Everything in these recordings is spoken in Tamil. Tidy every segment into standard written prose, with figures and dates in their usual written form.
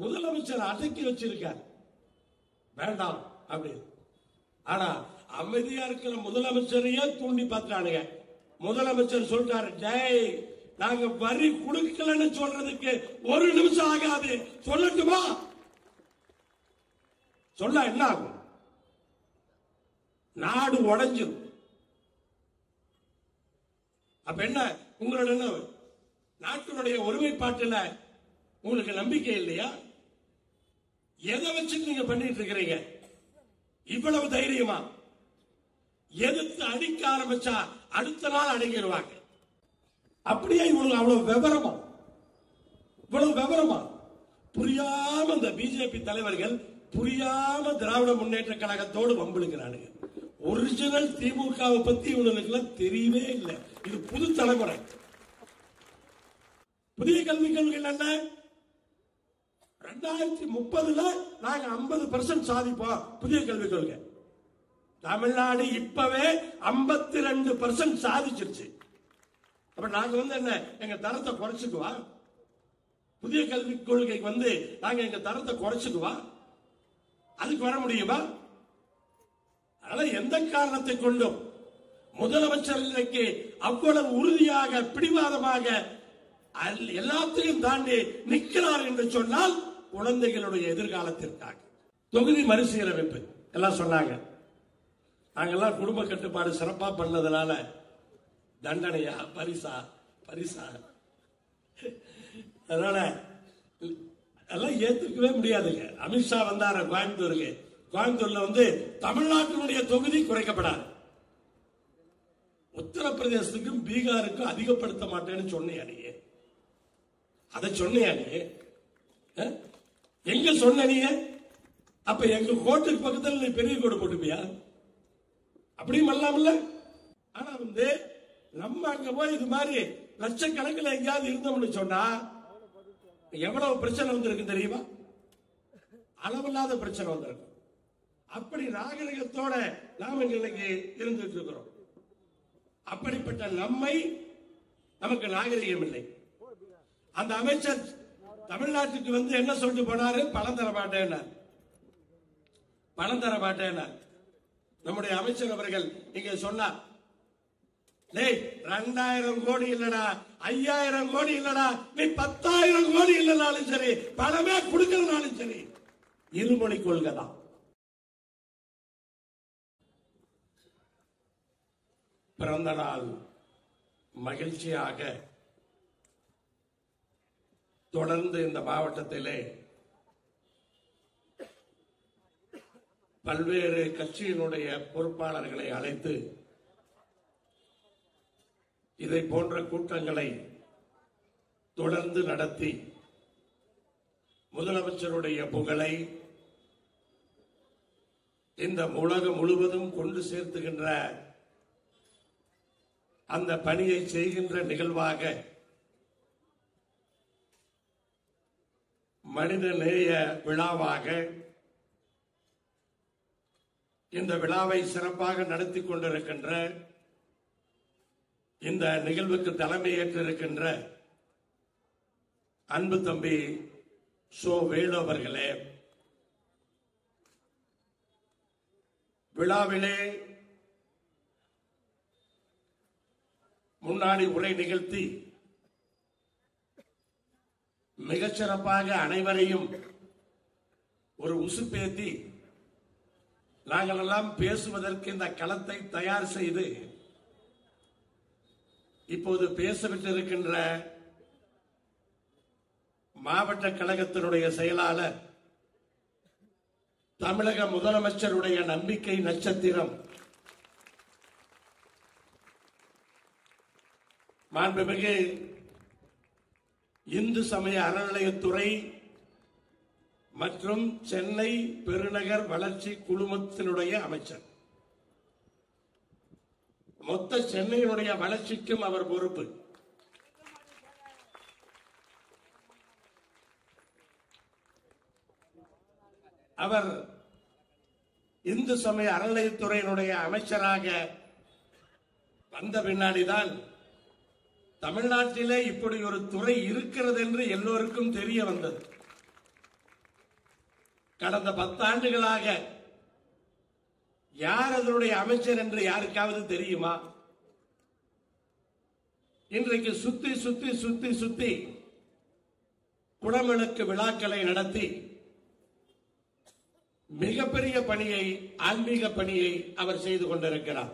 முதலமைச்சர் அடக்கி வச்சிருக்கார், வேண்டாம் அப்படின்னு. ஆனா அமைதியா இருக்கிற முதலமைச்சரையே தூண்டி பார்த்தானுங்க. முதலமைச்சர் சொல்றாரு, ஜெய் நாங்க வரி கொடுக்கலன்னு சொல்றதுக்கு ஒரு நிமிஷம் ஆகாது, சொல்லட்டுமா? சொல்ல என்ன ஆகும்? நாடு உடைஞ்சிரும். அப்ப என்ன உங்களோட நாட்டினுடைய ஒருமைப்பாட்டில் உங்களுக்கு நம்பிக்கை இல்லையா? எதை வச்சு நீங்க பண்ணிட்டு இருக்கிறீங்க? இவ்வளவு தைரியமா? எதிர்த்து அடிக்க ஆரம்பிச்சா அடுத்த நாள் அடங்கிடுவாங்க. அப்படியே இவங்களுக்கு அவ்வளவு விவரமா? இவ்வளவு விவரமா? புரியாம இந்த பிஜேபி தலைவர்கள் புரியாம திராவிட முன்னேற்ற கழகத்தோடு வம்பிழுக்கிறானுங்க. ஒரிஜினல் திமுகவை பத்தி இவங்களுக்கு தெரியவே இல்லை. இது புது தலைமுறை. புதிய கல்விக் கொள்கை என்ன? 2030 நாங்க 50% சாதிப்போம். புதிய கல்விக் கொள்கை தமிழ்நாடு இப்பவே 52% சாதிச்சிருச்சு. அப்ப நாங்க என்ன எங்க தரத்தை குறைச்சுக்குவா? புதிய கல்விக் கொள்கைக்கு நாங்க எங்க தரத்தை குறைச்சுக்குவா? அதுக்கு வர முடியுமா? அதனால எந்த காரணத்தை கொண்டும் முதலமைச்சர் இன்றைக்கு அவ்வளவு உறுதியாக பிடிவாதமாக எல்லாத்தையும் தாண்டி நிற்கிறார் என்று சொன்னால் குழந்தைகளுடைய எதிர்காலத்திற்காக. தொகுதி மறுசீரமைப்பு எல்லாம் சொன்னாங்க. நாங்கெல்லாம் குடும்ப கட்டுப்பாடு சிறப்பா பண்ணதுனால தண்டனையா பரிசா பரிசா? அதனால எல்லாம் ஏத்துக்கவே முடியாதுங்க. அமித்ஷா வந்தார கோயம்புத்தூருக்கு. கோயம்புத்தூர்ல தமிழ்நாட்டினுடைய தொகுதி குறைக்கப்படாது. உத்தரப்பிரதேசத்துக்கும் பீகாருக்கும் அதிகப்படுத்த மாட்டேன்னு சொன்னியா நீ? அதை சொன்னியா நீ? எங்க சொன்ன நீ? அப்ப எங்க கோட்டுக்கு பக்கத்தில் நீ பெரிய கோடு போட்டுப்பியா? அப்படியும் பண்ணலாம்ல. ஆனா நம்ம அங்க போய் இது மாதிரி லட்சக்கணக்கில் எங்கேயாவது இருந்தோம்னு சொன்னா எவ்வளவு பிரச்சனை வந்திருக்கு தெரியுமா? அளவில்லாத பிரச்சனை வந்திருக்கு. அப்படி நாகரிகத்தோட நாம இன்னைக்கு இருந்துட்டு இருக்கிறோம். அப்படிப்பட்ட நமக்கு நாகரிகம் இல்லை. அந்த அமைச்சர் தமிழ்நாட்டுக்கு என்ன சொல்லிட்டு போனாரு? பணம் தர மாட்டேன், பணம் தர மாட்டேன். நம்முடைய அமைச்சர் அவர்கள் இங்க சொன்னார், 2000 கோடி இல்லடா, 5000 கோடி இல்லடா, நீ 10,000 கோடி இல்லனாலும் சரி, பணமே கொடுக்கறனாலும் சரி, இருமொழி கொள்கை தான். பிறந்த நாள் மகிழ்ச்சியாக தொடர்ந்து இந்த மாவட்டத்திலே பல்வேறு கட்சியினுடைய பொறுப்பாளர்களை அழைத்து இதை போன்ற கூட்டங்களை தொடர்ந்து நடத்தி முதலமைச்சருடைய புகழை இந்த உலகம் முழுவதும் கொண்டு சேர்த்துகின்ற அந்த பணியை செய்கின்ற நிகழ்வாக மனித நேய விழாவாக இந்த விழாவை சிறப்பாக நடத்தி கொண்டிருக்கின்ற இந்த நிகழ்வுக்கு தலைமையேற்றிருக்கின்ற அன்பு தம்பி சோ வேலு அவர்களே, விழாவிலே முன்னாடி உரை நிகழ்த்தி மிகச்சிறப்பாக அனைவரையும் ஒரு உசுப்பேத்தி நாங்கள் எல்லாம் பேசுவதற்கு இந்த களத்தை தயார் செய்து இப்போது பேசவிட்டிருக்கின்ற மாவட்ட கழகத்தினுடைய செயலாளர், தமிழக முதலமைச்சருடைய நம்பிக்கை நட்சத்திரம் மாண்புமிகு இந்து சமய அறநிலையத்துறை மற்றும் சென்னை பெருநகர் வளர்ச்சி குழுமத்தினுடைய அமைச்சர். மொத்த சென்னையினுடைய வளர்ச்சிக்கும் அவர் பொறுப்பு. அவர் இந்து சமய அறநிலையத்துறையினுடைய அமைச்சராக வந்த பின்னாடிதான் தமிழ்நாட்டிலே இப்படி ஒரு துறை இருக்கிறது என்று எல்லோருக்கும் தெரிய வந்தது. கடந்த 10 ஆண்டுகளாக யார் அதனுடைய அமைச்சர் என்று யாருக்காவது தெரியுமா? இன்றைக்கு சுத்தி சுத்தி சுத்தி சுத்தி குடமிளக்கு விழாக்களை நடத்தி மிகப்பெரிய பணியை, ஆன்மீக பணியை அவர் செய்து கொண்டிருக்கிறார்.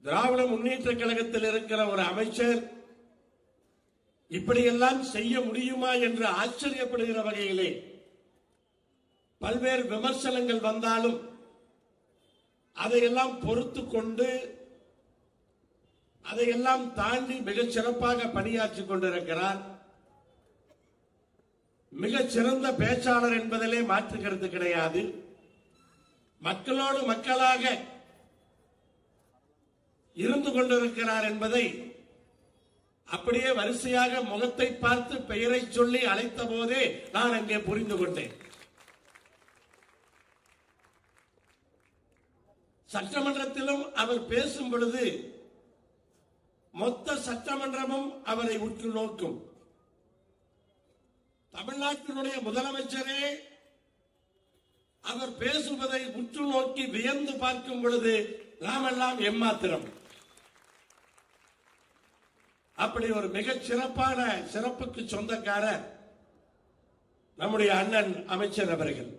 திராவிட முன்னேற்ற கழகத்தில் இருக்கிற ஒரு அமைச்சர் இப்படியெல்லாம் செய்ய முடியுமா என்று ஆச்சரியப்படுகிற வகையிலே பல்வேறு விமர்சனங்கள் வந்தாலும் அதையெல்லாம் பொறுத்து கொண்டு அதையெல்லாம் தாண்டி மிகச் சிறப்பாக பணியாற்றிக் கொண்டிருக்கிறார். மிகச் சிறந்த பேச்சாளர் என்பதிலே மாற்றுகிறது கிடையாது. மக்களோடு மக்களாக இருந்து கொண்டிருக்கிறார் என்பதை அப்படியே வரிசையாக முகத்தை பார்த்து பெயரை சொல்லி அழைத்த போதே நான் அங்கே புரிந்து கொண்டேன். சட்டமன்றத்திலும் அவர் பேசும் பொழுது மொத்த சட்டமன்றமும் அவரை உற்று நோக்கும். தமிழ்நாட்டினுடைய முதலமைச்சரே அவர் பேசுவதை உற்று நோக்கி வியந்து பார்க்கும் பொழுது நாமெல்லாம் எம்மாத்திரம். அப்படி ஒரு மிகச் சிறப்பான சிறப்புக்கு சொந்தக்காரர் நம்முடைய அண்ணன் அமைச்சர் அவர்கள்.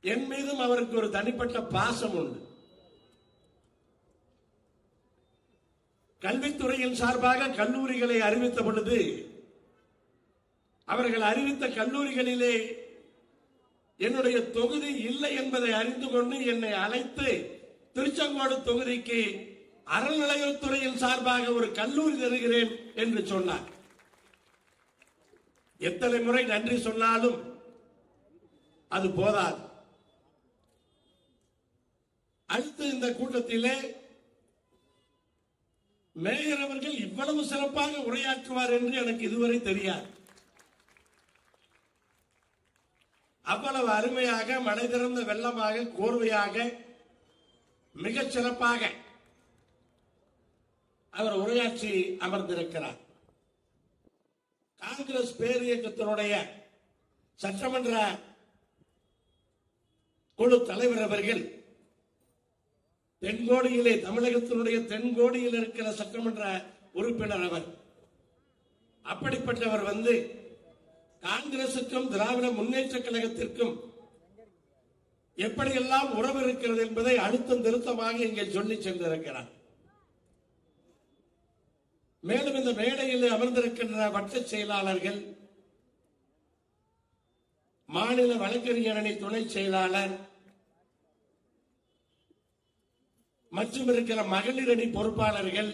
என் மீதும் அவருக்கு ஒரு தனிப்பட்ட பாசம் உண்டு. கல்வித்துறையின் சார்பாக கல்லூரிகளை அறிவித்த பொழுது அவர்கள் அறிவித்த கல்லூரிகளிலே என்னுடைய தொகுதி இல்லை என்பதை அறிந்து கொண்டு என்னை அழைத்து திருச்செங்கோடு தொகுதிக்கு அறநிலையத்துறையின் சார்பாக ஒரு கல்லூரி தருகிறேன் என்று சொன்னார். எத்தனை முறை நன்றி சொன்னாலும் அது போதாது. அடுத்து இந்த கூட்டத்திலே மேயர் அவர்கள் இவ்வளவு சிறப்பாக உரையாற்றுவார் என்று எனக்கு இதுவரை தெரியாது. அவ்வளவு அருமையாக, மழை திறந்த வெள்ளமாக, கோர்வையாக, மிகச் சிறப்பாக அவர் உரையாற்றி அமர்ந்திருக்கிறார். காங்கிரஸ் பேரியக்கத்தினுடைய சட்டமன்ற குழு தலைவர் அவர்கள் தென்கோடியிலே, தமிழகத்தினுடைய தென்கோடியில் இருக்கிற சட்டமன்ற உறுப்பினர் அவர். அப்படிப்பட்டவர் வந்து காங்கிரசுக்கும் திராவிட முன்னேற்ற கழகத்திற்கும் எப்படியெல்லாம் உறவு இருக்கிறது என்பதை அழுத்தம் திருத்தமாக இங்கே சொல்லி சென்றிருக்கிறார். மேலும் இந்த மேடையில் அமர்ந்திருக்கின்ற வட்ட செயலாளர்கள், மாநில வழக்கறிஞர் அணி துணை செயலாளர் மற்றும் இருக்கிற மகளிர் அணி பொறுப்பாளர்கள்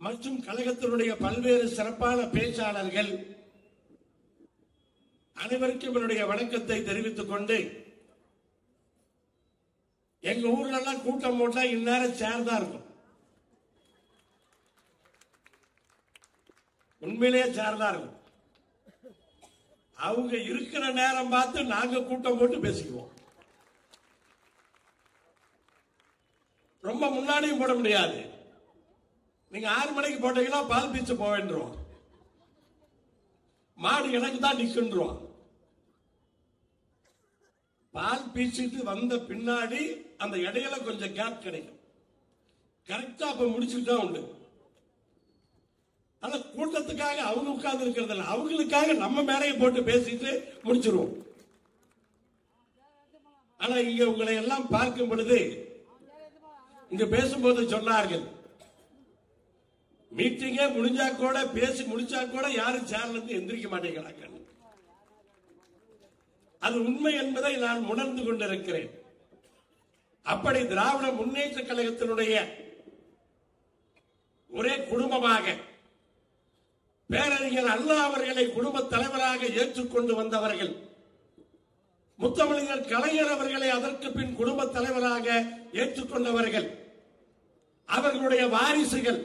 மற்றும் கழகத்தினுடைய பல்வேறு சிறப்பான பேச்சாளர்கள் அனைவருக்கும் என்னுடைய வணக்கத்தை தெரிவித்துக் கொண்டு, எங்க ஊர்ல எல்லாம் கூட்டம் போட்டா இந்நேரம் சேர்தான் இருக்கும். உண்மையிலேயே சேர்தான் இருக்கும். அவங்க இருக்கிற நேரம் பார்த்து நாங்க கூட்டம் போட்டு பேசிக்குவோம். ரொம்ப முன்னாடியும் போட முடியாது. நீங்க 6 மணிக்கு போட்டீங்கன்னா பால் பீச்சு போவேன்றுவோம். மாடு எனக்கு தான் நிற்கின்றோம். பால் பீச்சிட்டு வந்த பின்னாடி அந்த இடையில கொஞ்சம் கேப் கிடைக்கும். கரெக்டா அப்ப முடிச்சுட்டு தான் உண்டு. ஆனா கூட்டத்துக்காக அவங்க உட்கார்ந்து இருக்கிறது இல்லை, அவங்களுக்காக நம்ம மேடையை போட்டு பேசிட்டு முடிச்சிருவோம். ஆனா இங்க உங்களை எல்லாம் பார்க்கும் பொழுது, இங்க பேசும்போது சொன்னார்கள், மீட்டிங்கே முடிஞ்சா கூட, பேசி முடிச்சா கூட யாரும் சேர்ல இருந்து எந்திரிக்க மாட்டேங்கிறாங்க. அது உண்மை என்பதை நான் உணர்ந்து கொண்டிருக்கிறேன். அப்படி திராவிட முன்னேற்ற கழகத்தினுடைய ஒரே குடும்பமாக பேரறிஞர் அண்ணா அவர்களை குடும்ப தலைவராக ஏற்றுக்கொண்டு வந்தவர்கள், முத்தமிழர் கலைஞர் அவர்களை அதற்கு பின் குடும்ப தலைவராக ஏற்றுக்கொண்டவர்கள், அவர்களுடைய வாரிசுகள்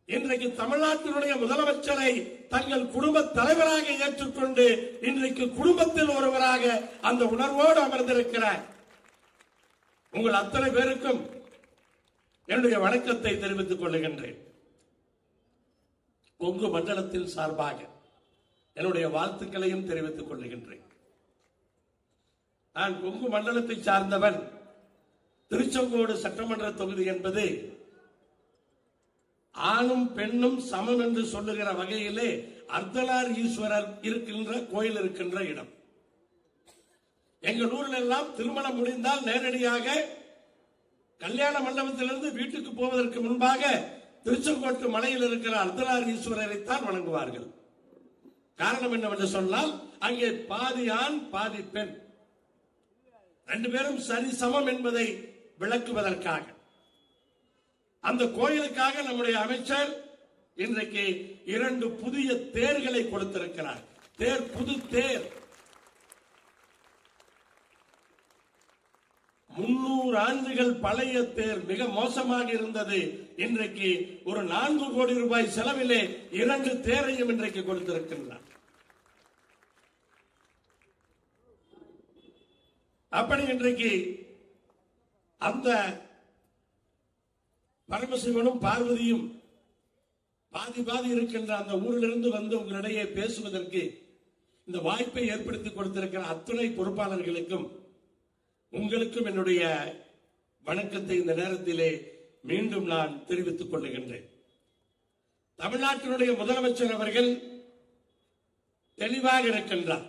இன்றைக்கு தமிழ்நாட்டினுடைய முதலமைச்சரை தங்கள் குடும்ப தலைவராக ஏற்றுக்கொண்டு இன்றைக்கு குடும்பத்தில் ஒருவராக அந்த உணர்வோடு அமர்ந்திருக்கிறார். உங்கள் அத்தனை பேருக்கும் என்னுடைய வணக்கத்தை தெரிவித்துக் கொள்ளுகின்றேன். கொங்கு மண்டலத்தின் சார்பாக என்னுடைய வாழ்த்துக்களையும் தெரிவித்துக் கொள்கின்றேன். நான் கொங்கு மண்டலத்தை சார்ந்தவன். திருச்செங்கோடு சட்டமன்ற தொகுதி என்பது ஆணும் பெண்ணும் சமம் என்று சொல்லுகிற வகையிலே அர்த்தநார் ஈஸ்வரர் இருக்கின்ற கோயில் இருக்கின்ற இடம். எங்கள் ஊரில் எல்லாம் திருமணம் முடிந்தால் நேரடியாக கல்யாண மண்டபத்திலிருந்து வீட்டுக்கு போவதற்கு முன்பாக திருச்செங்கோட்டு மலையில் இருக்கிற அர்த்தநார் ஈஸ்வரரைத்தான் வணங்குவார்கள். காரணம் என்னவென்று சொன்னால் அங்கே பாதி ஆண் பாதி பெண், ரெண்டு பேரும் சரிசமம் என்பதை விளக்குவதற்காக அந்த கோயிலுக்காக நம்முடைய அமைச்சர் இன்றைக்கு 2 புதிய தேர்களை கொடுத்திருக்கிறார். புது தேர் 300 ஆண்டுகள் பழைய தேர் மிக மோசமாக இருந்தது. இன்றைக்கு ஒரு 4 கோடி ரூபாய் செலவிலே 2 தேரையும் இன்றைக்கு கொடுத்திருக்கின்றார். அப்படி இன்றைக்கு அந்த பரமசிவனும் பார்வதியும் பாதி இருக்கின்ற அந்த ஊரிலிருந்து வந்து உங்களிடையே பேசுவதற்கு இந்த வாய்ப்பை ஏற்படுத்தி கொடுத்திருக்கிற அத்துணை பொறுப்பாளர்களுக்கும் உங்களுக்கும் என்னுடைய வணக்கத்தை இந்த நேரத்திலே மீண்டும் நான் தெரிவித்துக் கொள்ளுகின்றேன். தமிழ்நாட்டினுடைய முதலமைச்சர் அவர்கள் தெளிவாக இருக்கின்றார்.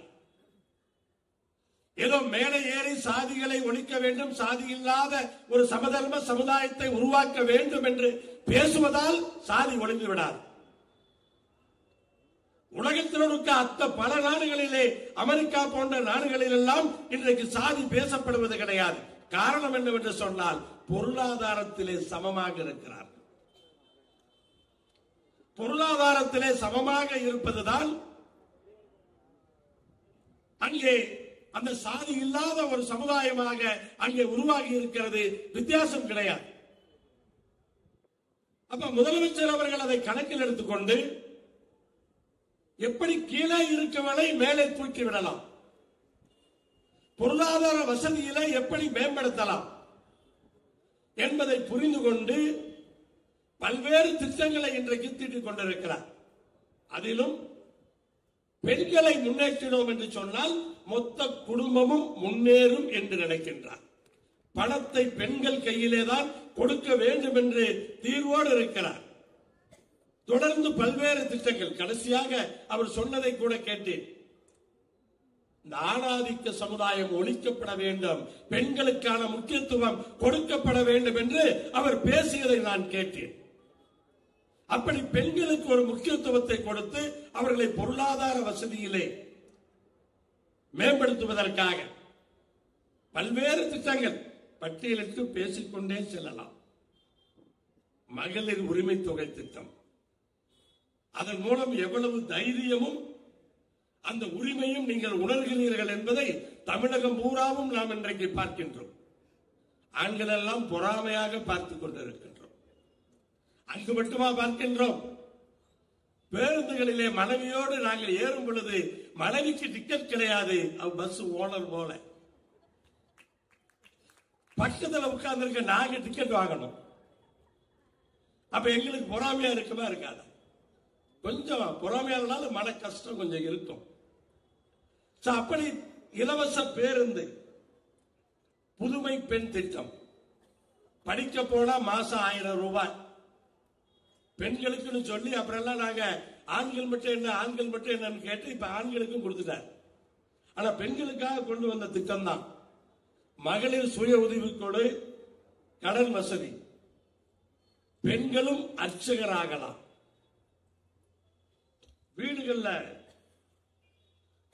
ஏதோ மேலே ஏறி சாதிகளை ஒழிக்க வேண்டும், சாதி இல்லாத ஒரு சமதர்ம சமுதாயத்தை உருவாக்க வேண்டும் என்று பேசுவதால் சாதி ஒழிந்து விடாது. உலகத்தில் இருக்க பல நாடுகளிலே, அமெரிக்கா போன்ற நாடுகளில் எல்லாம் இன்றைக்கு சாதி பேசப்படுவது கிடையாது. காரணம் என்னவென்று சொன்னால் பொருளாதாரத்திலே சமமாக இருக்கிறார். பொருளாதாரத்திலே சமமாக இருப்பதுதான் அங்கே அந்த சாதி இல்லாத ஒரு சமுதாயமாக அங்கே உருவாகி இருக்கிறது. வித்தியாசம் கிடையாது. அப்ப முதலமைச்சர் அவர்கள் அதை கணக்கில் எடுத்துக்கொண்டு எப்படி கீழே இருக்கவனை மேலே தூக்கி விடலாம், பொருளாதார வசதியில எப்படி மேம்படுத்தலாம் என்பதை புரிந்து கொண்டு பல்வேறு திட்டங்களை இன்றைக்கு தீட்டிக் கொண்டிருக்கிறார். அதிலும் பெண்களை முன்னேற்றினோம் என்று சொன்னால் மொத்த குடும்பமும் முன்னேறும் என்று நினைக்கின்றார். பணத்தை பெண்கள் கையிலேதான் கொடுக்க வேண்டும் என்று தீர்வோடு இருக்கிறார். தொடர்ந்து பல்வேறு திட்டங்கள், கடைசியாக அவர் சொன்னதை கூட கேட்டேன். இந்த ஆணாதிக்க சமுதாயம் ஒழிக்கப்பட வேண்டும், பெண்களுக்கான முக்கியத்துவம் கொடுக்கப்பட வேண்டும் என்று அவர் பேசியதை நான் கேட்டேன். அப்படி பெண்களுக்கு ஒரு முக்கியத்துவத்தை கொடுத்து அவர்களை பொருளாதார வசதியிலே மேம்படுத்துவதற்காக பல்வேறு திட்டங்கள் பட்டியலிட்டு பேசிக்கொண்டே செல்லலாம். மகளிர் உரிமை தொகை திட்டம், அதன் மூலம் எவ்வளவு தைரியமும் அந்த உரிமையும் நீங்கள் உணர்கிறீர்கள் என்பதை தமிழகம் பூராவும் நாம் இன்றைக்கு பார்க்கின்றோம். ஆண்கள் எல்லாம் பொறாமையாக பார்த்துக் கொண்டிருக்கின்றோம். அங்கு மட்டுமா பார்க்கின்றோம்? பேருந்துகளிலே மனைவியோடு நாங்கள் ஏறும் பொழுது மனைவிக்கு டிக்கெட் கிடையாது. பஸ் ஓனர் போல பக்கத்தில் உட்கார்ந்து நாங்க டிக்கெட் வாங்கணும். அப்ப எங்களுக்கு பொறாமையா இருக்குமா இருக்காது? கொஞ்சம் பொறாமையானால மன கஷ்டம் கொஞ்சம் இருக்கும். அப்படி இலவச பேருந்து, புதுமை பெண் திட்டம், படிக்க போனா மாசம் 1000 ரூபாய் பெண்களுக்கு சொல்லி அப்புறம் எல்லாம் நாங்க ஆண்கள் மட்டும் என்னன்னு கேட்டு இப்ப ஆண்களுக்கும் கொடுத்துட்டார். ஆனா பெண்களுக்காக கொண்டு வந்த திட்டம் தான் மகளிர் சுய உதவிக்குழு கடன் வசதி. பெண்களும் அர்ச்சகராகலாம்.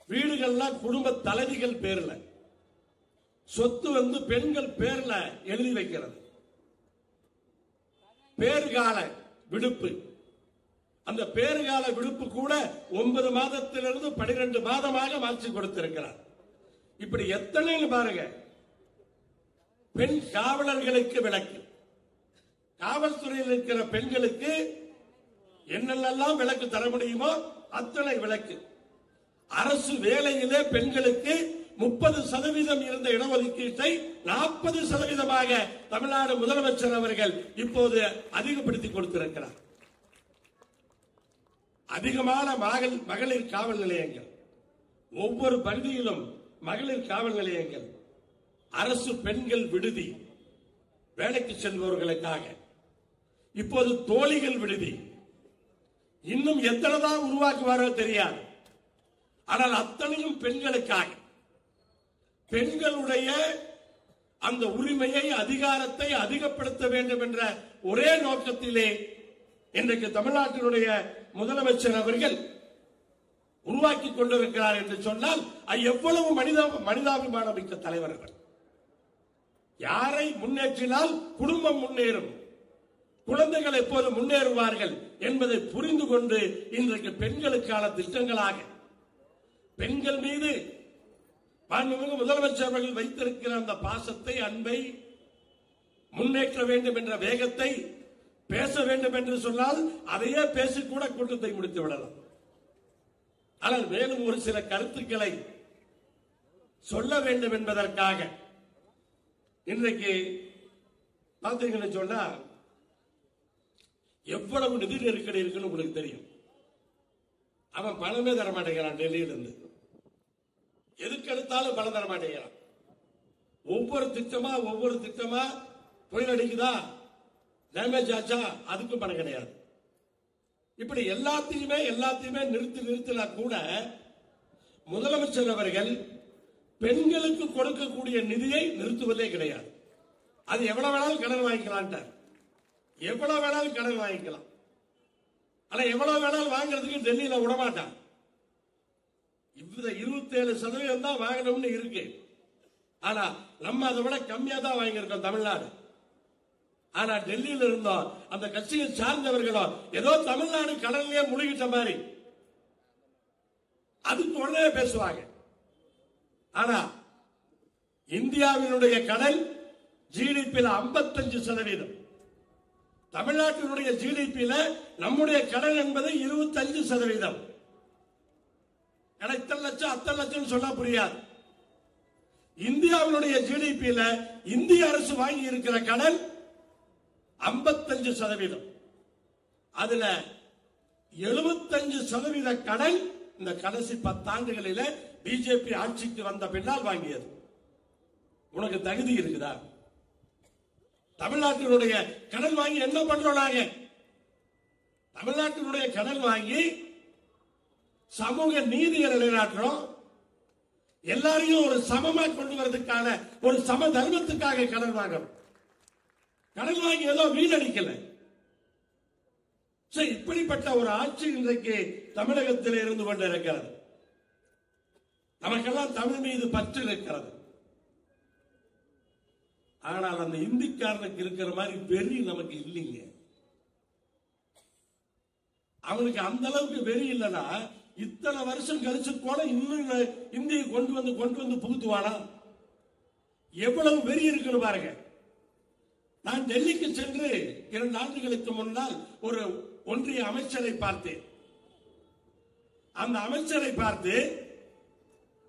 வீடுகள்ல குடும்ப தலைவிகள் பேர்ல சொத்து பெண்கள் பேர்ல எழுதி வைக்கிறது. பேறுகால விடுப்பு, அந்த பேறுகால விடுப்பு கூட 9 மாதத்திலிருந்து 12 மாதமாக மாற்றி கொடுத்திருக்கிறார். இப்படி எத்தனை பாருங்க. பெண் காவலர்களுக்கு விலக்கு, காவல்துறையில் இருக்கிற பெண்களுக்கு என்னெல்லாம் விலக்கு தர முடியுமோ அத்தனை விலக்கு. அரசு வேலையிலே பெண்களுக்கு 30% இருந்த இடஒதுக்கீட்டை 40% தமிழ்நாடு முதலமைச்சர் அவர்கள் இப்போது அதிகப்படுத்தி கொடுத்திருக்கிறார். அதிகமான மகளிர் காவல் நிலையங்கள், ஒவ்வொரு பகுதியிலும் மகளிர் காவல் நிலையங்கள், அரசு பெண்கள் விடுதி, வேலைக்கு செல்பவர்களுக்காக, இப்போது தோழிகள் விடுதி, இன்னும் எத்தனை தான் உருவாக்குவாரோ தெரியாது. ஆனால் அத்தனையும் பெண்களுக்காக. பெண்களுடைய அந்த உரிமையை, அதிகாரத்தை அதிகப்படுத்த வேண்டும் என்ற ஒரே நோக்கத்திலே இன்றைக்கு தமிழ்நாட்டினுடைய முதலமைச்சர் அவர்கள் உருவாக்கி கொண்டிருக்கிறார் என்று சொன்னால் எவ்வளவு மனிதாபிமானம் மிக்க தலைவர்கள். யாரை முன்னேற்றினால் குடும்பம் முன்னேறும், குழந்தைகள் எப்போது முன்னேறுவார்கள் என்பதை புரிந்து கொண்டு இன்றைக்கு பெண்களுக்கான திட்டங்களாக பெண்கள் மீது மாண்புமிகு முதலமைச்சர் அவர்கள் வைத்திருக்கிற அந்த பாசத்தை, அன்பை, முன்னேற்ற வேண்டும் என்ற வேகத்தை, பேச வேண்டும் என்று சொன்னால் அதையே பேசிக்கூட கூட்டத்தை முடித்து விடலாம். ஆனால் மேலும் ஒரு சில கருத்துக்களை சொல்ல வேண்டும் என்பதற்காக இன்றைக்கு பார்த்தீங்கன்னு சொன்னா எவ்வளவு நிதி நெருக்கடி இருக்குன்னு உங்களுக்கு தெரியும். அவன் பணமே தர மாட்டேங்கிறான். டெல்லியில இருந்து எதுக்கு எடுத்தாலும் பணம் தர மாட்டேங்கிறான். ஒவ்வொரு திட்டமா புயல் அடிக்குதா, டேமேஜ் ஆச்சா, அதுக்கும் பணம் கிடையாது. இப்படி எல்லாத்தையுமே நிறுத்தினா கூட முதலமைச்சர் அவர்கள் பெண்களுக்கு கொடுக்கக்கூடிய நிதியை நிறுத்துவதே கிடையாது. அது எவ்வளவு வேணாலும் கடன் வாங்கிக்கலாம், எவ்வளவு வேணாலும் கடன் வாங்கிக்கலாம். ஆனா எவ்வளவு வேணாலும் வாங்குறதுக்கு டெல்லியில விடமாட்டான். 27% தான் வாங்கணும்னு இருக்கு. ஆனா நம்ம அதை விட கம்மியா தான் வாங்கியிருக்கோம் தமிழ்நாடு. ஆனா டெல்லியில இருந்தோம் அந்த கட்சியை சார்ந்தவர்களோ ஏதோ தமிழ்நாடு கடன்லயே முழுகிட்ட மாதிரி அதுக்கு உடனே பேசுவாங்க. ஆனா இந்தியாவினுடைய கடன் ஜிடிபியில் 55%, தமிழ்நாட்டினுடைய ஜிடிபியில நம்முடைய கடன் என்பது 25%. இத்தனை லட்சம் அத்தனை லட்சம் சொன்னா புரியாது. இந்தியாவினுடைய ஜிடிபியில இந்திய அரசு வாங்கி இருக்கிற கடன் 55%. அதுல 75% கடன் இந்த கடைசி 10 ஆண்டுகளில பிஜேபி ஆட்சிக்கு வந்த பின்னால் வாங்கியது. உனக்கு தகுதி இருக்குதா? தமிழ்நாட்டினுடைய கடன் வாங்கி என்ன பண்றோம் நாங்க? தமிழ்நாட்டினுடைய கடன் வாங்கி சமூக நீதியை நிலைநாட்டுறோம். எல்லாரையும் ஒரு சமமா கொண்டு வரதுக்கான ஒரு சம தர்மத்துக்காக கடன் வாங்குறோம். கடன் வாங்கி ஏதோ வீணடிக்கல. இப்படிப்பட்ட ஒரு ஆட்சி இன்றைக்கு தமிழகத்தில் இருந்து கொண்டு இருக்கிறது. நமக்கெல்லாம் தமிழ் மீது பற்று இருக்கிறது. ஆனால் அந்த இந்திக்காரனுக்கு இருக்கிற மாதிரி வெறி நமக்கு இல்லைங்க. அவனுக்கு அந்த அளவுக்கு வெறி இல்லைன்னா இத்தனை வருஷம் கழிச்சு கூட இன்னும் இந்தியை கொண்டு வந்து புகுத்துவானா? எவ்வளவு வெறி இருக்குன்னு பாருங்க. நான் டெல்லிக்கு சென்று 2 ஆண்டுகளுக்கு முன்னால் ஒரு ஒன்றிய அமைச்சரை பார்த்தேன். அந்த அமைச்சரை பார்த்து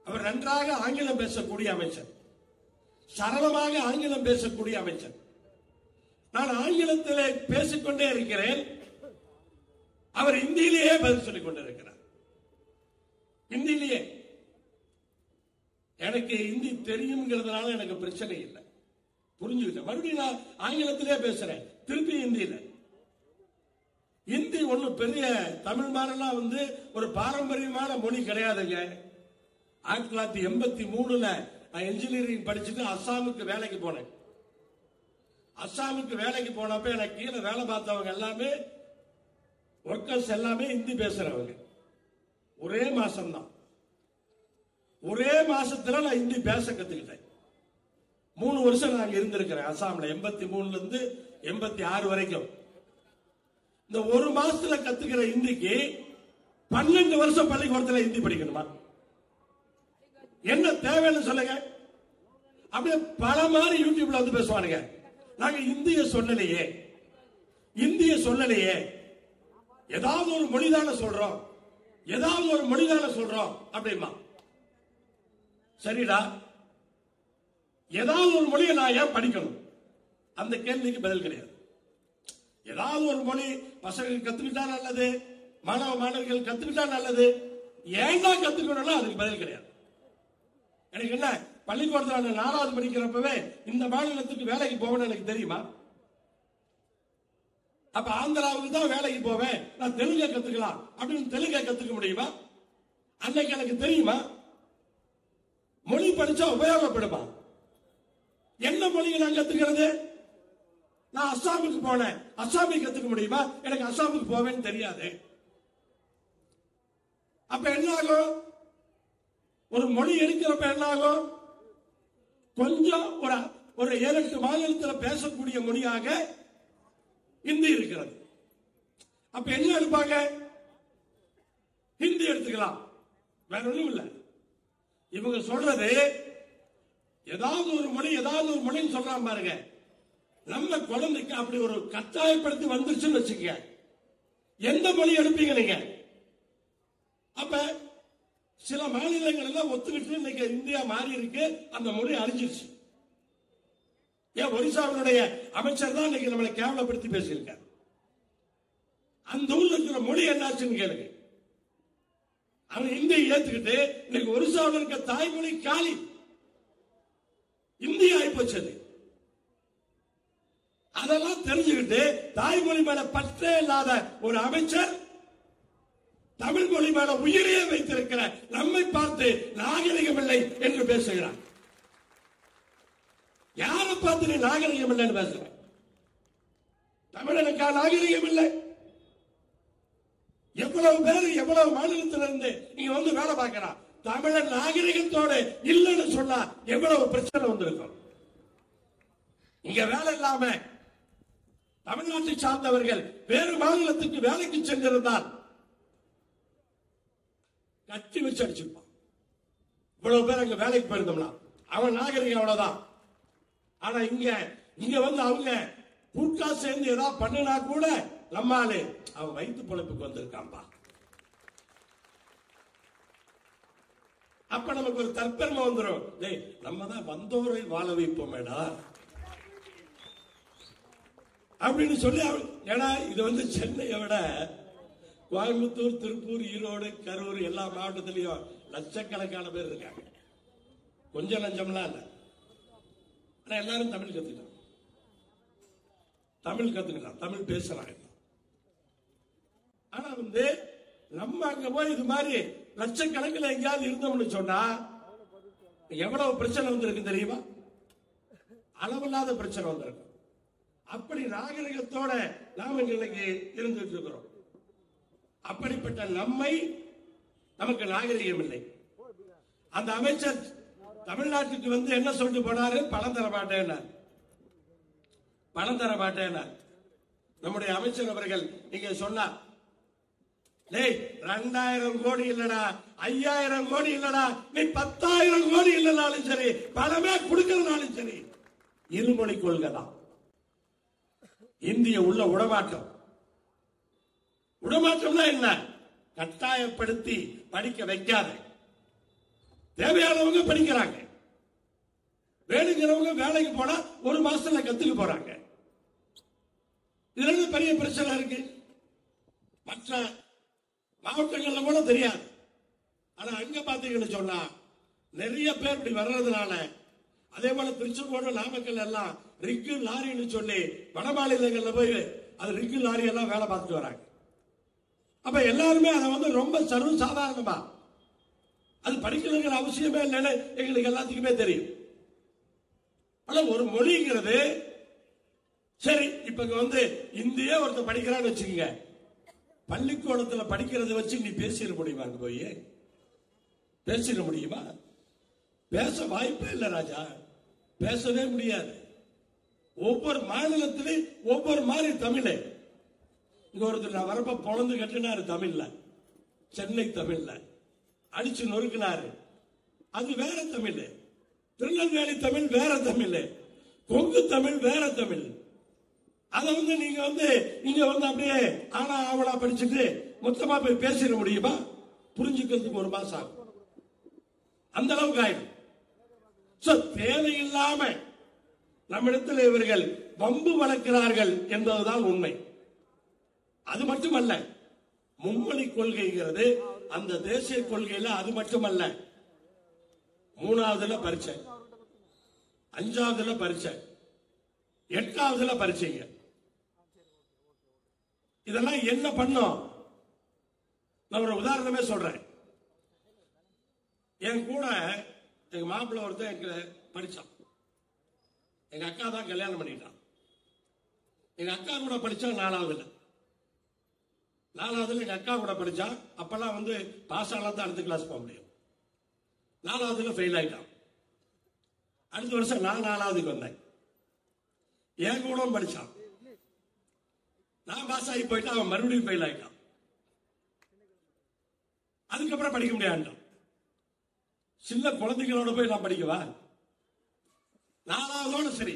அவர் நன்றாக ஆங்கிலம் பேசக்கூடிய அமைச்சர், சரளமாக ஆங்கிலம் பேசக்கூடிய அமைச்சர். நான் ஆங்கிலத்திலே பேசிக்கொண்டே இருக்கிறேன், அவர் இந்தியிலேயே பதில் சொல்லிக் கொண்டிருக்கிறார். இந்தியிலேயே. எனக்கு இந்தி தெரியுங்கிறதுனால எனக்கு பிரச்சனை இல்லை, புரிஞ்சுக்கிட்டேன். மறுபடியும் நான் ஆங்கிலத்திலே பேசுறேன், திருப்பி இந்தியில. இந்தி ஒண்ணு பெரிய தமிழ் மாதிரிலாம் ஒரு பாரம்பரியமான மொழி கிடையாதுங்க. 1983 நான் இன்ஜினியரிங் படிச்சுட்டு அஸ்ஸாமுக்கு வேலைக்கு போனேன். அஸ்ஸாமுக்கு வேலைக்கு போனப்ப எனக்கு கீழே வேலை பார்த்தவங்க எல்லாமே ஒர்க்கர்ஸ் எல்லாமே இந்தி பேசுறவங்க. ஒரே மாசம்தான், ஒரே மாசத்துல நான் இந்தி பேச கத்துக்கிட்டேன். 3 வருஷம் நான் இருந்திருக்கிறேன் அஸ்ஸாம்ல, 83 இருந்து 86 வரைக்கும். இந்த ஒரு மாசத்துல கத்துக்கிற இந்திக்கு 12 வருஷம் பள்ளிக்கூடத்தில் இந்தி படிக்கணுமா? என்ன தேவைன்னு சொல்லுங்க. அப்படியே பல மாதிரி யூடியூப்ல பேசுவானுங்க, நாங்க இந்திய சொல்லலையே, இந்திய சொல்லலையே, ஏதாவது ஒரு மொழிதான சொல்றோம், ஏதாவது ஒரு மொழிதான சொல்றோம் அப்படிமா. சரிடா, ஏதாவது ஒரு மொழியை நான் ஏன் படிக்கணும்? அந்த கேள்விக்கு பதில் கிடையாது. ஏதாவது ஒரு மொழி பசங்க கத்துக்கிட்டா நல்லது, மாணவ மாணவர்கள் கத்துக்கிட்டா நல்லது, ஏன்னா கத்துக்கணும் அதுக்கு பதில் கிடையாது. எனக்கு என்ன, பள்ளிக்கூடத்தில் 4வது படிக்கிறப்பவே இந்த மாநிலத்துக்கு வேலைக்கு போவேன்னு எனக்கு தெரியுமா? அப்ப ஆந்திராவுக்கு தான் வேலைக்கு போவேன், நான் தெலுங்க கத்துக்கலாம் அப்படின்னு தெலுங்க கத்துக்க முடியுமா? அன்னைக்கு எனக்கு தெரியுமா? மொழி படிச்சா உபயோகப்படுமா? என்ன மொழியை நான் கத்துக்கிறது? நான் அஸ்ஸாமுக்கு போனேன், அஸ்ஸாமி கத்துக்க முடியுமா? எனக்கு அஸ்ஸாமுக்கு போவேன்னு தெரியாது. அப்ப என்ன ஆகும்? ஒரு மொழி எடுக்கிறப்ப என்ன ஆகும்? கொஞ்சம் ஒரு 7-8 மாநிலத்தில் பேசக்கூடிய மொழியாக ஹிந்தி இருக்கிறது. அப்ப என்ன எடுப்பாங்க? ஹிந்தி எடுத்துக்கலாம், வேற ஒண்ணும் இல்லை. இவங்க சொல்றது ஏதாவது ஒரு மொழின்னு சொல்றான் பாருங்க. நம்ம குழந்தைக்கு அப்படி ஒரு கட்டாயப்படுத்தி வந்துருச்சுன்னு வச்சுக்க, எந்த மொழி எடுப்பீங்க நீங்க? அப்ப சில மாநிலங்கள் எல்லாம் ஒத்துக்கிட்டு இன்னைக்கு இந்தியா மாறி இருக்கு, அந்த மொழி அழிஞ்சிருச்சு. ஏன் ஒரிசாவினுடைய அமைச்சர் தான் இன்னைக்கு நம்மளை கேவலப்படுத்தி பேசியிருக்கார். அந்த ஊர்ல இருக்கிற மொழி என்னாச்சுன்னு கேளுங்க. அவன் இந்தியை ஏத்துக்கிட்டு இன்னைக்கு ஒரிசாவில் இருக்க தாய்மொழி காலி, இந்தியா ஆயிப்போச்சு. அதெல்லாம் தெரிஞ்சுக்கிட்டு தாய்மொழி மேல பற்றே இல்லாத ஒரு அமைச்சர் தமிழ் மொழி மேல உயிரையே வைத்திருக்கிற நம்மை பார்த்து நாகரிகம் இல்லை என்று பேசுகிறார். யாரை பார்த்து நீ நாகரிகம் இல்லைன்னு பேசுற? தமிழனுக்கா நாகரிகம் இல்லை? எவ்வளவு பேர் எவ்வளவு மாநிலத்திலிருந்து நீங்க வந்து வேலை பார்க்கிறான், தமிழன் நாகரிகத்தோடு இல்லைன்னு சொன்னா எவ்வளவு பிரச்சனை வந்திருக்கும். இங்க வேலை இல்லாம தமிழ்நாட்டை சார்ந்தவர்கள் வேறு மாநிலத்துக்கு வேலைக்கு சென்றிருந்தால் கட்டி வச்சு அடிச்சிருப்பான். இவ்வளவு பேர் அங்க வேலைக்கு போயிருந்தோம்னா அவன் நாகரிகம் அவ்வளவுதான். ஆனா இங்க வந்து அவங்க கூட்டா சேர்ந்து ஏதாவது பண்ணினா கூட நம்மாலே அவன் வயிற்று பொழைப்புக்கு வந்திருக்கான்பா. அப்ப நமக்கு ஒரு தற்பெருமை வந்துடும். நம்ம தான் வந்தோரை வாழ வைப்போமேடா அப்படின்னு சொல்லி. ஏன்னா இது வந்து சென்னையை விட கோயம்புத்தூர், திருப்பூர், ஈரோடு, கரூர் எல்லா மாவட்டத்திலையும் லட்சக்கணக்கான பேர் இருக்காங்க. கொஞ்சம் லஞ்சம்லாம் இல்ல. ஆனா எல்லாரும் தமிழ் கத்துக்கலாம், தமிழ் பேசுறாங்க. ஆனா வந்து நம்ம அங்க போய் இது மாதிரி லட்சக்கணக்கில் எங்கேயாவது இருந்தோம்னு சொன்னா எவ்வளவு பிரச்சனை வந்திருக்கு தெரியுமா? அளவில்லாத பிரச்சனை வந்திருக்கு. அப்படி நாகரிகத்தோட நாம் இன்னைக்கு இருந்துட்டு இருக்கிறோம். அப்படிப்பட்ட நமக்கு நாகரிகம் இல்லை. அந்த அமைச்சர் தமிழ்நாட்டுக்கு வந்து என்ன சொல்லிட்டு போனாரு? பணம் தர மாட்டேன். நம்முடைய அமைச்சர் அவர்கள் இங்க சொன்னார், 2000 கோடி இல்லடா, 5000 கோடி இல்லடா, நீ 10,000 கோடி இல்லனாலும் சரி, பணமே கொடுக்கறனாலும் சரி, இருமொழி கொள்கை தான். இந்திய உள்ள உடமாற்றம்னா என்ன? கட்டாயப்படுத்தி படிக்க வைக்காத. தேவையானவங்க படிக்கிறாங்க, வேணுங்கிறவங்க வேலைக்கு போனா 1 மாசத்துல கத்துக்க போறாங்க. இதுல பெரிய பிரச்சனை இருக்கு. மற்ற மாவட்டங்கள்ல கூட தெரியாது. ஆனா அங்க பாத்தீங்கன்னு சொன்னா நிறைய பேர் இப்படி வர்றதுனால, அதே போல திருச்செங்கோடு, நாமக்கல் எல்லாம் ரிக்கு லாரின்னு சொல்லி வட மாநிலங்கள்ல போய் அது ரிக்கு லாரி எல்லாம் வேலை பார்த்துட்டு வராங்க. அப்ப எல்லாருமே அதை வந்து ரொம்ப சர்வ சாதாரணமா, அது படிக்கணுங்கிற அவசியமே இல்லைன்னு எங்களுக்கு எல்லாத்துக்குமே தெரியும். ஆனா ஒரு மொழிங்கிறது சரி. இப்ப வந்து இந்திய ஒருத்தர் படிக்கிறான்னு வச்சுக்கோங்க, பள்ளிக்கூடத்துல படிக்கிறத வச்சு நீ பேசிட முடியுமா? அங்க போய் பேசிட முடியுமா? பேச வாய்ப்பே இல்லை ராஜா, பேசவே முடியாது. ஒவ்வொரு மாநிலத்திலும் ஒவ்வொரு மாதிரி தமிழ். இங்க ஒருத்தர் நான் வரப்ப பொழந்து கட்டினாரு தமிழ்ல, சென்னை தமிழ்ல அடிச்சு நொறுக்கினாரு, அது வேற தமிழ். திருநெல்வேலி தமிழ் வேற தமிழ், கொங்கு தமிழ் வேற தமிழ். அதை வந்து நீங்க வந்து இங்க வந்து அப்படியே ஆனா ஆவலா படிச்சுட்டு மொத்தமா போய் பேசிட முடியுமா? புரிஞ்சுக்கிறதுக்கு 1 மாசம் ஆகும். அந்த அளவுக்கு ஆயிடும். தேவையில்லாம நம்மிடத்தில் இவர்கள் வம்பு வளர்க்கிறார்கள் என்பதுதான் உண்மை. அது மட்டுமல்ல, மும்மொழி கொள்கைங்கிறது அந்த தேசிய கொள்கையில அது மட்டுமல்ல. 3வதுல பரீட்சை, 5வதுல பரீட்சை, 8வதுல பரீட்சைங்க. இதெல்லாம் என்ன பண்ணும்? நான் ஒரு உதாரணமே சொல்றேன். என் கூட எங்க மாப்பிள்ள ஒருத்தன் எங்க படிச்சான். எங்க அக்கா தான் கல்யாணம் பண்ணிட்டான். எங்க அக்கா கூட படிச்சா 4வதுல எங்க அக்கா கூட படிச்சா. அப்பெல்லாம் வந்து பாஸ் ஆனா தான் அடுத்த கிளாஸ் போக முடியும். 4வதுல ஃபெயில் ஆயிட்டான். அடுத்த வருஷம் நான் 4வதுக்கு வந்தேன். என் கூட படிச்சான். நான் பாஸ் ஆகி போயிட்டு அவன் மறுபடியும் ஃபெயில் ஆயிட்டான். அதுக்கப்புறம் படிக்க முடியாது. சின்ன குழந்தைகளோட போய் நான் படிக்கவா? 4வதோட சரி.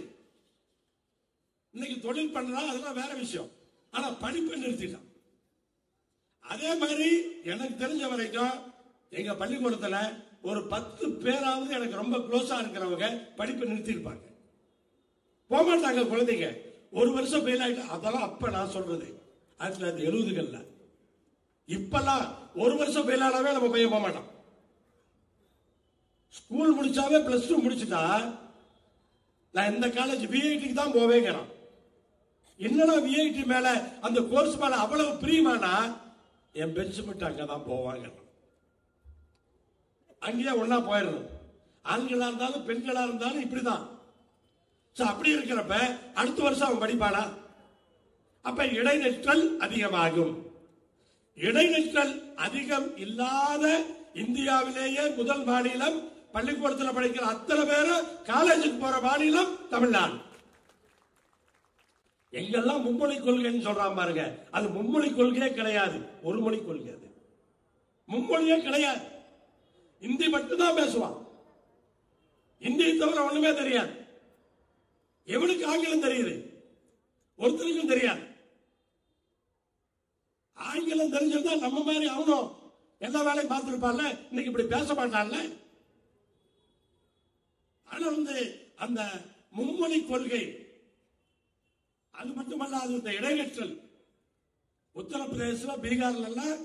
இன்னைக்கு தொழில் பண்றா, அதெல்லாம் வேற விஷயம். ஆனா படிப்பை நிறுத்திட்டான். அதே மாதிரி எனக்கு தெரிஞ்ச வரைக்கும் எங்க பள்ளிக்கூடத்துல ஒரு 10 பேராவது எனக்கு ரொம்ப க்ளோஸா இருக்கிறவங்க படிப்பை நிறுத்திருப்பாங்க. போக மாட்டாங்க குழந்தைங்க. ஒரு வருஷம் ஃபெயில் ஆயிட்டு, அதெல்லாம் அப்ப நான் சொல்றது 1970களில். இப்பெல்லாம் ஒரு வருஷம் ஃபெயில் ஆனாவே நம்ம பையன் போக மாட்டான். ஸ்கூல் முடிச்சாவே +2 முடிச்சுட்டா நான் இந்த காலேஜ் விஐடிக்கு தான் போவேங்கிறான். என்னடா விஐடி மேல அந்த கோர்ஸ் மேல அவ்வளவு பிரியமானா என் பெஞ்ச் மட்டும் அங்கதான் போவாங்க. அங்கேயே ஒன்னா போயிடணும். ஆண்களா இருந்தாலும் பெண்களா இருந்தாலும் இப்படிதான். அப்படி இருக்கிறப்ப அடுத்த வருஷம் அவன் படிப்பானா? அப்ப இடைநிற்றல் அதிகமாகும். இடைநிற்றல் அதிகம் இல்லாத இந்தியாவிலேயே முதல் மாநிலம், பள்ளிக்கூடத்தில் படிக்கிற அத்தனை பேரும் காலேஜுக்கு போற மாநிலம் தமிழ்நாடு. எங்கெல்லாம் மும்மொழி கொள்கைன்னு சொல்றான் பாருங்க, அது மும்மொழி கொள்கையே கிடையாது. ஒரு மொழி கொள்கை. அது மும்மொழியே கிடையாது. இந்தி மட்டும்தான் பேசுவான். இந்தியை தவிர ஒண்ணுமே தெரியாது. எவனுக்கு ஆங்கிலம் தெரியுது? ஒருத்தருக்கும் தெரியாது. ஆங்கிலம் தெரிஞ்சிருந்தா நம்ம மாதிரி அவனும் எல்லா வேலையும் பார்த்திருப்பான்ல. இன்னைக்கு இப்படி பேச மாட்டான்ல. ஆனா வந்து அந்த மும்மொழி கொள்கை அது மட்டுமல்ல, அது இந்த இடைநிற்றல். உத்தரப்பிரதேச, பீகார்ல எல்லாம்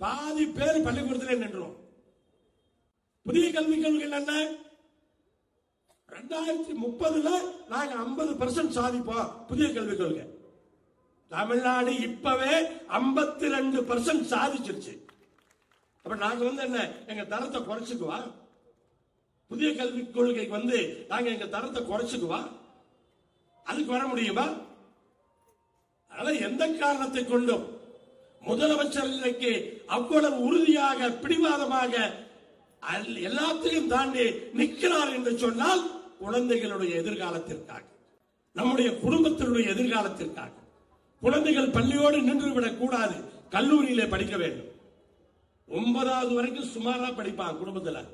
பாதி பேர் பள்ளிக்கூடத்திலே நின்றும். புதிய கல்விக் கொள்கை என்ன? 2030 நாங்க 50% சாதிப்போம். புதிய கல்விக் கொள்கை. தமிழ்நாடு இப்பவே 52% சாதிச்சிருச்சு. அப்ப நாங்க வந்து என்ன, எங்க தரத்தை குறைச்சுக்குவா? புதிய கல்விக் கொள்கைக்கு வந்து நாங்க எங்க தரத்தை குறைச்சுக்குவா? அதுக்கு வர முடியுமா? அதனால எந்த காரணத்தை கொண்டும் முதலமைச்சர் இன்னைக்கு அவ்வளவு உறுதியாக, பிடிவாதமாக எல்லாத்தையும் தாண்டி நிற்கிறார் என்று சொன்னால் குழந்தைகளுடைய எதிர்காலத்திற்காக, நம்முடைய குடும்பத்தினுடைய எதிர்காலத்திற்காக. குழந்தைகள் பள்ளியோடு நின்றுவிடக் கூடாது. கல்லூரியிலே படிக்க வேண்டும். 9வது வரைக்கும் சுமாரா படிப்பான் குடும்பத்தில்.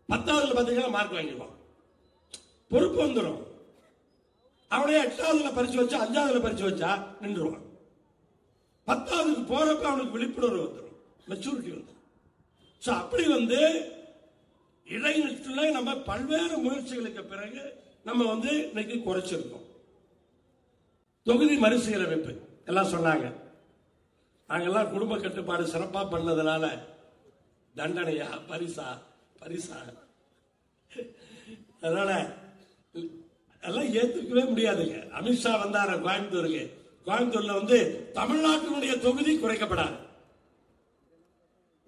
10வதுல பாத்தீங்கன்னா மார்க் வாங்கிடுவான். பொறுப்பு வந்துடும். அவனே 8வதுல பரிசு வச்சா, 5வதுல பரிசு வச்சா நின்றுவான். 10வதுக்கு போறப்ப அவனுக்கு விழிப்புணர்வு வந்துடும், மெச்சூரிட்டி வந்துடும். அப்படி வந்து இடைநிற்றலை நம்ம பல்வேறு முயற்சிகளுக்கு பிறகு நம்ம வந்து இன்னைக்கு குறைச்சிருக்கோம். தொகுதி மறுசீரமைப்பு எல்லாம் சொன்னாங்க. நாங்கெல்லாம் குடும்ப கட்டுப்பாடு சிறப்பா பண்ணதுனால தண்டனையா பரிசா பரிசா, அதனால எல்லாம் ஏத்துக்கவே முடியாதுங்க. அமித்ஷா வந்தார கோயம்புத்தூருக்கு. கோயம்புத்தூர்ல வந்து தமிழ்நாட்டினுடைய தொகுதி குறைக்கப்படாது.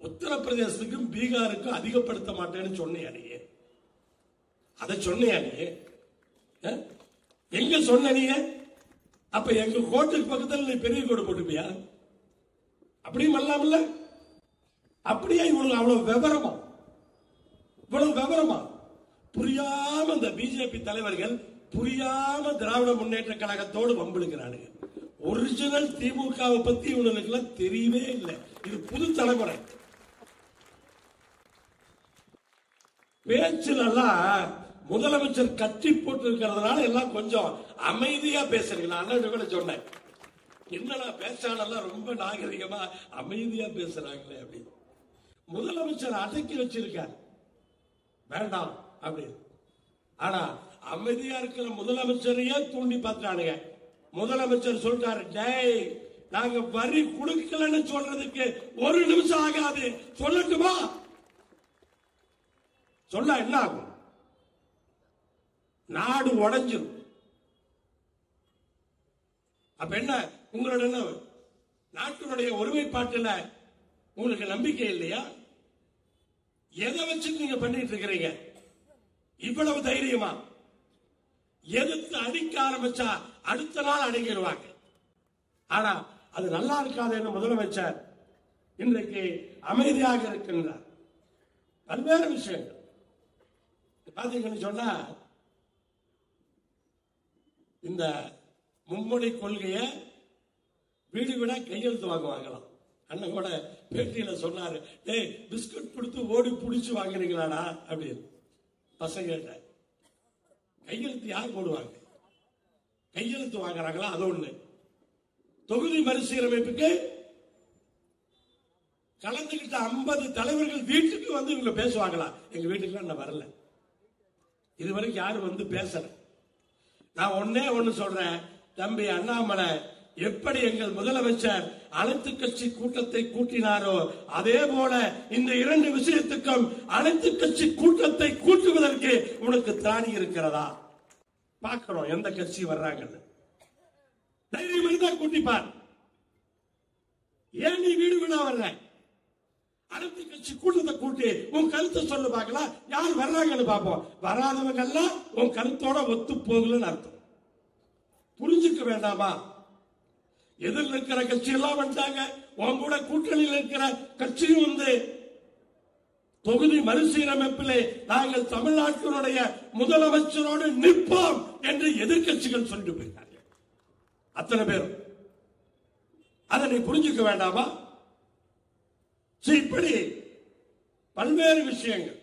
உத்தரப்பிரதேசத்துக்கும் பீகாருக்கும் அதிகப்படுத்த மாட்டேன்னு சொன்னியா நீ? அதை சொன்னியா நீ? எங்க சொன்ன நீ? அப்ப எங்க கோட்டுக்கு பக்கத்தில் நீ பெரிய கோடு போட்டுப்பியா? அப்படியும் அல்லாமல்ல. அப்படியே இவனுக்கு அவ்வளவு விவரமா, இவ்வளவு விவரமா புரியாம இந்த பிஜேபி தலைவர்கள் புரியாம திராவிட முன்னேற்ற கழகத்தோடு வம்பிழுக்கிறானுங்க. ஒரிஜினல் திமுகவை பத்தி இவனுக்கு எல்லாம் தெரியவே இல்லை. இது புது தலைமுறை. பேச்சிலெல்லாம் முதலமைச்சர் கட்டி போட்டு இருக்கிறதுனால எல்லாம் கொஞ்சம் அமைதியா பேசுறீங்க. நான் கூட சொன்னேன், என்னடா பேச்சாளெல்லாம் ரொம்ப நாகரிகமா அமைதியா பேசுறாங்களே அப்படின்னு. முதலமைச்சர் அடக்கி வச்சிருக்கார், வேண்டாம் அப்படின்னு. ஆனா அமைதியா இருக்கிற முதலமைச்சரையே தூண்டி பார்த்தானுங்க. முதலமைச்சர் சொல்றாரு, டேய் நாங்க வரி கொடுக்கலன்னு சொல்றதுக்கு ஒரு நிமிஷம் ஆகாது. சொல்லட்டுமா? சொல்ல என்ன ஆகும்? நாடு உடைஞ்சிரும். அப்ப என்ன உங்களோட நாட்டினுடைய ஒருமைப்பாட்டில் உங்களுக்கு நம்பிக்கை இல்லையா? எதை வச்சு நீங்க பண்ணிட்டு இருக்கிறீங்க? இவ்வளவு தைரியமா எதிர்த்து அடிக்க ஆரம்பிச்சா அடுத்த நாள் அடங்கிடுவாங்க. ஆனா அது நல்லா இருக்காது என்று முதலமைச்சர் இன்றைக்கு அமைதியாக இருக்கின்றார். பல்வேறு விஷயங்கள் பாத்தீங்கன்னு சொன்னா, இந்த மும்மொழி கொள்கையை வீடு விட கையெழுத்து வாங்குவாங்களாம். அண்ணன் கூட பேட்டியில சொன்னாரு, டேய் பிஸ்கட் கொடுத்து ஓடி புடிச்சு வாங்குறீங்களாடா அப்படின்னு. பசங்க கையெழுத்து யார் போடுவாங்க? கையெழுத்து வாங்குறாங்களா? அது ஒண்ணு. தொகுதி மறுசீரமைப்புக்கு கலந்துகிட்ட 50 தலைவர்கள் வீட்டுக்கு வந்து இவங்க பேசுவாங்களா? எங்க வீட்டுக்கு நான் வரல, இதுவரைக்கும் யாரும் வந்து பேசல. நான் ஒன்னே ஒண்ணு சொல்றேன், தம்பி அண்ணாமலை எப்படி எங்கள் முதலமைச்சர் அனைத்து கட்சி கூட்டத்தை கூட்டினாரோ அதே போல இந்த 2 விஷயத்துக்கும் அனைத்து கட்சி கூட்டத்தை கூட்டுவதற்கு உனக்கு திராணி இருக்கிறதா? பார்க்கிறோம் எந்த கட்சி வர்றாங்கன்னு. தைரியம் இருந்தா கூட்டிப்பார். ஏன் நீ வீடு வீணா வர்ற? அனைத்து கட்சி கூட்டத்தை கூட்டி உன் கருத்தை சொல்லு பார்க்கலாம். யார் வர்றாங்கன்னு பார்ப்போம். வராதவங்க எல்லாம் உன் கருத்தோட ஒத்து போகலன்னு அர்த்தம். புரிஞ்சுக்க வேண்டாமா? எதில் இருக்கிற கட்சி எல்லாம் வந்துட்டாங்க, உன் கூட கூட்டணியில் இருக்கிற கட்சியும் வந்து தொகுதி மறுசீரமைப்பிலே நாங்கள் தமிழ்நாட்டினுடைய முதலமைச்சரோடு நிற்போம் என்று எதிர்கட்சிகள் சொல்லிட்டு போயிருக்காங்க. அத்தனை பேரும் அதை நீ புரிஞ்சுக்க வேண்டாமா? இப்படி பல்வேறு விஷயங்கள்.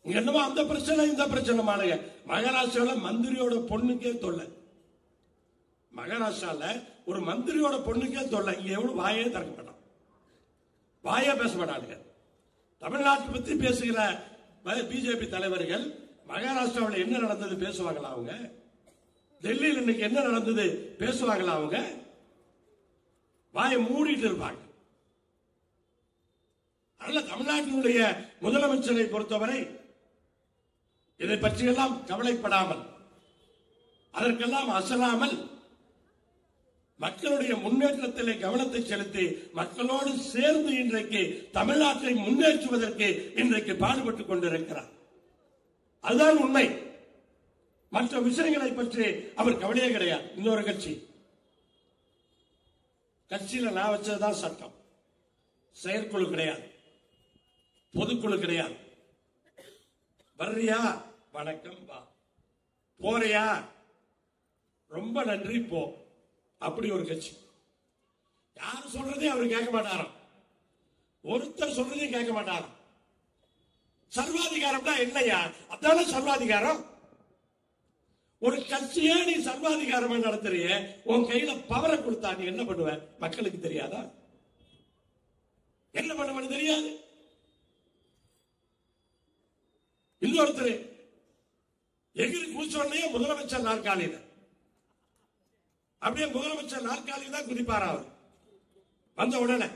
என்னவோ அந்த பிரச்சனை இந்த பிரச்சனை மாலைய. மகாராஷ்டிரால மந்திரியோட பொண்ணுக்கே தொல்லை. மகாராஷ்டிரால ஒரு மந்திரியோட பொண்ணுக்கே தொல்லை. இங்க எவ்வளவு வாயே திறக்க மாட்டான், வாயே பேச மாட்டாங்க. தமிழ்நாட்டை பத்தி பேசுகிற பிஜேபி தலைவர்கள் மகாராஷ்டிராவில் என்ன நடந்தது பேசுவாங்களா? அவங்க டெல்லியில் இன்னைக்கு என்ன நடந்தது பேசுவாங்களா? அவங்க வாயை மூடிட்டு இருப்பாங்க. அதனால தமிழ்நாட்டினுடைய முதலமைச்சரை பொறுத்தவரை இதை பற்றியெல்லாம் கவலைப்படாமல், அதற்கெல்லாம் அசலாமல் மக்களுடைய முன்னேற்றத்திலே கவனத்தை செலுத்தி மக்களோடு சேர்ந்து இன்றைக்கு தமிழ்நாட்டை முன்னேற்றுவதற்கு இன்றைக்கு பாடுபட்டுக் கொண்டிருக்கிறார். அதுதான் உண்மை. மற்ற விஷயங்களை பற்றி அவர் கவலையே கிடையாது. இன்னொரு கட்சியில நான் வச்சதுதான் சட்டம். செயற்குழு கிடையாது, பொதுக்குழு கிடையாது. வர்றியா வணக்கம் வா, போறியா ரொம்ப நன்றி போ, அப்படி ஒரு கட்சி. யாரு சொல்றதே அவர் கேட்க மாட்டாராம், ஒருத்தர் சொல்றதையும் கேட்க மாட்டாராம். சர்வாதிகாரம்னா என்னையா? அதான சர்வாதிகாரம். ஒரு கட்சியே நீ சர்வாதிகாரம் நடத்துறிய, உன் கையில பவரை கொடுத்தா நீ என்ன பண்ணுவ? மக்களுக்கு தெரியாதா? என்ன பண்ணுவன்னு தெரியாது. இன்னொருத்தர் எகிரி குதிச்சோடனே முதலமைச்சர் நாற்காலியில, அப்படியே முதலமைச்சர் நாற்காலியில் தான் குதிப்பாரா அவர். வந்த உடனே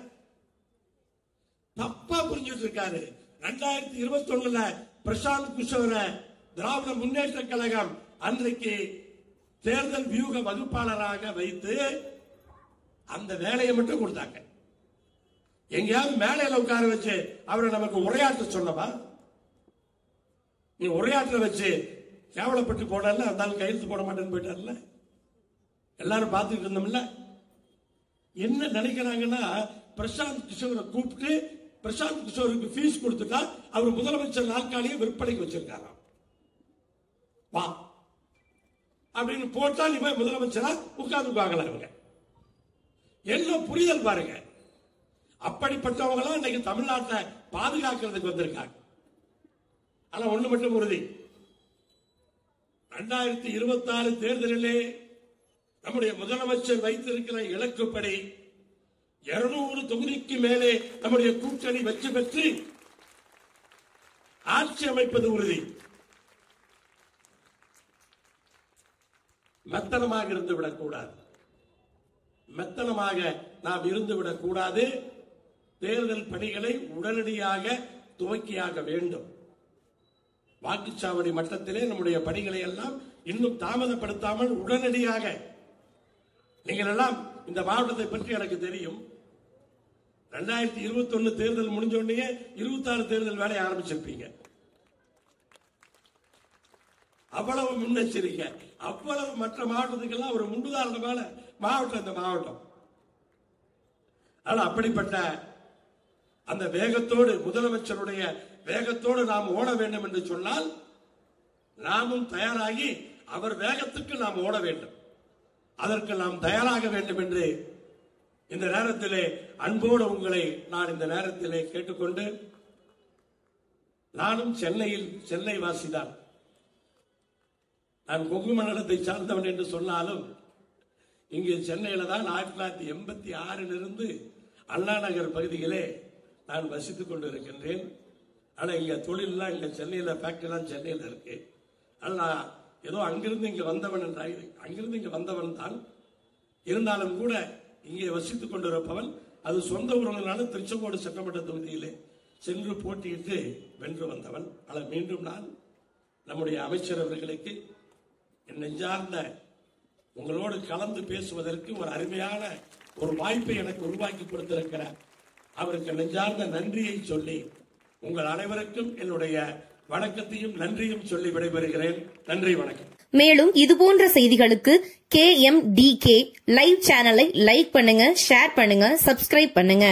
தப்பா புரிஞ்சுட்டு இருக்காரு. 2021 பிரசாந்த் கிஷோரை திராவிட முன்னேற்ற கழகம் அன்றைக்கு தேர்தல் வியூக வகுப்பாளராக வைத்து அந்த வேலையை மட்டும் கொடுத்தாங்க. எங்கேயாவது மேலையில உட்கார வச்சு அவரை நமக்கு உரையாற்ற சொன்னமா? நீ உரையாற்ற வச்சு கேவலப்பட்டு போடல, அந்த கையெழுத்து போட மாட்டேன்னு போயிட்டார்ல, எல்லாரும் பார்த்துட்டு இருந்தோம்ல. என்ன நினைக்கிறாங்கன்னா, பிரசாந்த் கிஷோரை கூப்பிட்டு பிரசாந்த் கிஷோருக்கு ஃபீஸ் கொடுத்துட்டா அவர் முதலமைச்சர் நாற்காலியை விற்பனைக்கு வச்சிருக்காராம். வா அப்படின்னு போட்டா நீ போய் முதலமைச்சரா உட்கார்ந்துக்குவாங்களா? இவங்க என்ன புரிதல் பாருங்க. அப்படிப்பட்டவங்களா இன்னைக்கு தமிழ்நாட்டை பாதுகாக்கிறதுக்கு வந்திருக்காங்க. ஆனா ஒண்ணு மட்டும் உறுதி, 2026 தேர்தலிலே நம்முடைய முதலமைச்சர் வைத்திருக்கிற இலக்குப்படி 200 தொகுதிக்கு மேலே நம்முடைய கூட்டணி வெற்றி பெற்று ஆட்சி அமைப்பது உறுதி. மெத்தனமாக இருந்து விடக்கூடாது. மெத்தனமாக நாம் இருந்துவிடக் கூடாது. தேர்தல் பணிகளை உடனடியாக துவக்கியாக வேண்டும். வாக்குச்சாவடி மட்டத்திலே நம்முடைய பணிகளை எல்லாம் இன்னும் தாமதப்படுத்தாமல் உடனடியாக, நீங்கள் எல்லாம் இந்த மாவட்டத்தை பற்றி எனக்கு தெரியும். 2021 தேர்தல் முடிஞ்ச உடனே 26 தேர்தல் வேலையை ஆரம்பிச்சிருப்பீங்க. அவ்வளவு முன்னெச்சரிக்கை, அவ்வளவு மற்ற மாவட்டத்துக்கெல்லாம் ஒரு முன்னுதாரணமான மாவட்டம் இந்த மாவட்டம். ஆனால் அப்படிப்பட்ட அந்த வேகத்தோடு, முதலமைச்சருடைய வேகத்தோடு நாம் ஓட வேண்டும் என்று சொன்னால் நாமும் தயாராகி அவர் வேகத்துக்கு நாம் ஓட வேண்டும். அதற்கு நாம் தயாராக வேண்டும் என்று இந்த நேரத்திலே அன்போடு உங்களை நான் இந்த நேரத்திலே கேட்டுக்கொண்டு, நானும் சென்னை வாசிதான். நான் கொங்கு மண்டலத்தை சார்ந்தவன் என்று சொன்னாலும் இங்கே சென்னையில தான் 1986 அண்ணா நகர் பகுதியிலே நான் வசித்துக் கொண்டு இருக்கின்றேன். ஆனா இங்க தொழிலாம் இங்க சென்னையில, ஃபேக்டரிலாம் சென்னையில இருக்கு. ஆனா ஏதோ அங்கிருந்து இங்க வந்தவன் தான். இருந்தாலும் கூட இங்கே வசித்துக் கொண்டிருப்பவன், அது சொந்த ஊர்களான திருச்செங்கோடு சட்டமன்ற தொகுதியிலே சென்று போட்டியிட்டு வென்று வந்தவன். ஆனால் மீண்டும் நான் நம்முடைய அமைச்சர் அவர்களுக்கு என் நெஞ்சார்ந்த உங்களோடு கலந்து பேசுவதற்கு ஒரு அருமையான ஒரு வாய்ப்பை எனக்கு உருவாக்கி கொடுத்திருக்கிறார். அவருக்கு நெஞ்சார்ந்த நன்றியை சொல்லி உங்கள் அனைவருக்கும் என்னுடைய வணக்கத்தையும் நன்றியும் சொல்லி விடைபெறுகிறேன். நன்றி, வணக்கம். மேலும் இதுபோன்ற செய்திகளுக்கு KMDK லைவ் சேனலை லைக் பண்ணுங்க, ஷேர் பண்ணுங்க, சப்ஸ்கிரைப் பண்ணுங்க.